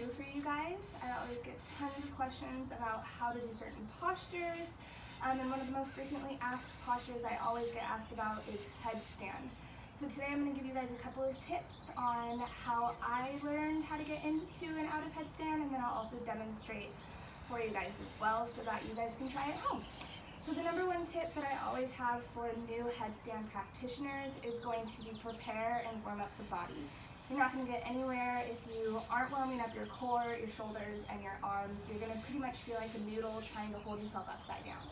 new for you guys. I always get tons of questions about how to do certain postures, and one of the most frequently asked postures I always get asked about is headstand. So today I'm going to give you guys a couple of tips on how I learned how to get into and out of headstand, and then I'll also demonstrate for you guys as well so that you guys can try at home. So the number one tip that I always have for new headstand practitioners is going to be prepare and warm up the body. You're not going to get anywhere if you aren't warming up your core, your shoulders, and your arms. You're going to pretty much feel like a noodle trying to hold yourself upside down.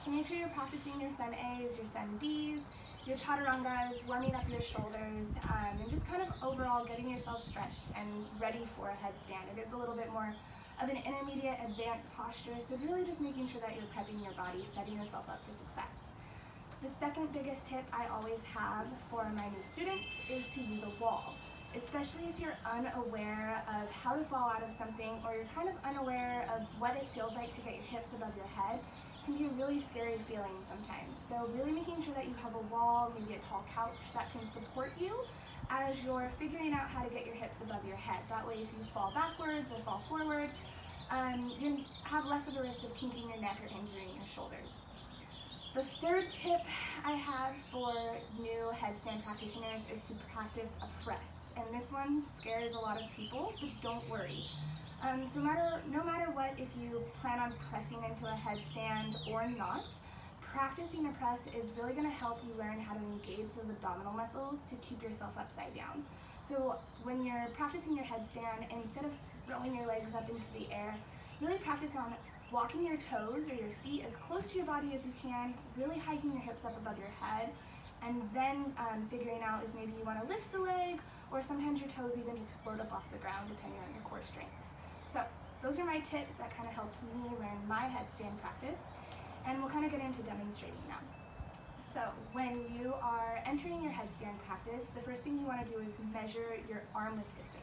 So make sure you're practicing your Sun A's, your Sun B's, your Chaturangas, warming up your shoulders, and just kind of overall getting yourself stretched and ready for a headstand. It is a little bit more of an intermediate advanced posture, so really just making sure that you're prepping your body, setting yourself up for success. The second biggest tip I always have for my new students is to use a wall, especially if you're unaware of how to fall out of something, or you're kind of unaware of what it feels like to get your hips above your head. It can be a really scary feeling sometimes. So really making sure that you have a wall, maybe a tall couch that can support you as you're figuring out how to get your hips above your head. That way if you fall backwards or fall forward, you have less of a risk of kinking your neck or injuring your shoulders. The third tip I have for new headstand practitioners is to practice a press. And this one scares a lot of people, but don't worry. So no matter what, if you plan on pressing into a headstand or not, practicing a press is really going to help you learn how to engage those abdominal muscles to keep yourself upside down. So when you're practicing your headstand, instead of throwing your legs up into the air, really practice on walking your toes or your feet as close to your body as you can, really hiking your hips up above your head, and then figuring out if maybe you want to lift the leg, or sometimes your toes even just float up off the ground depending on your core strength. So those are my tips that kind of helped me learn my headstand practice, and we'll kind of get into demonstrating now. So when you are entering your headstand practice, the first thing you want to do is measure your arm width distance.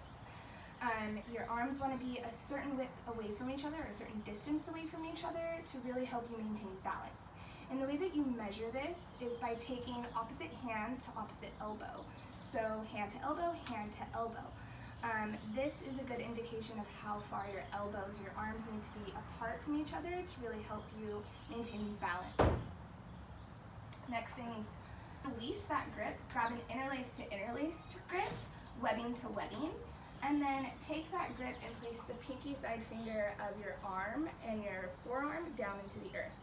Your arms want to be a certain width away from each other, or a certain distance away from each other, to really help you maintain balance. And the way that you measure this is by taking opposite hands to opposite elbow. So hand to elbow, hand to elbow. This is a good indication of how far your elbows, your arms need to be apart from each other to really help you maintain balance. Next thing is release that grip, grab an interlace to interlaced grip, webbing to webbing, and then take that grip and place the pinky side finger of your arm and your forearm down into the earth.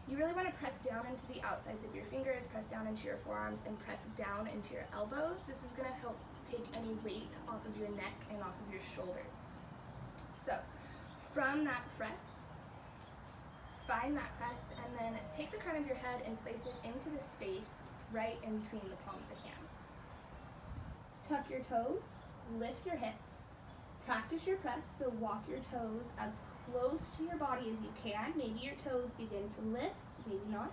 You really want to press down into the outsides of your fingers, press down into your forearms, and press down into your elbows. This is going to help take any weight off of your neck and off of your shoulders. So from that press, find that press, and then take the crown of your head and place it into the space right in between the palm of the hands. Tuck your toes, lift your hips, practice your press, so walk your toes as close to your body as you can. Maybe your toes begin to lift, maybe not.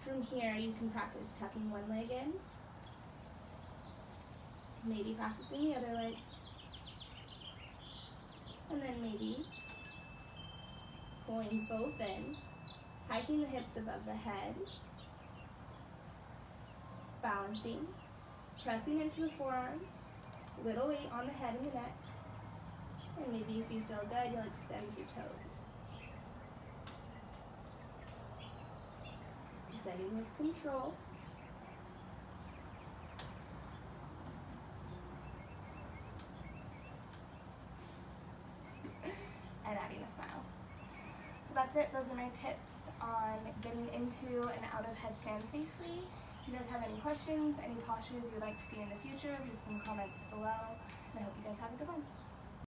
From here you can practice tucking one leg in, maybe practicing the other leg, and then maybe pulling both in, hiking the hips above the head, balancing, pressing into the forearms, little weight on the head and the neck, and maybe if you feel good, you'll extend your toes. Descending with control. And adding a smile. So that's it. Those are my tips on getting into and out of headstand safely. If you guys have any questions, any postures you'd like to see in the future, leave some comments below. And I hope you guys have a good one.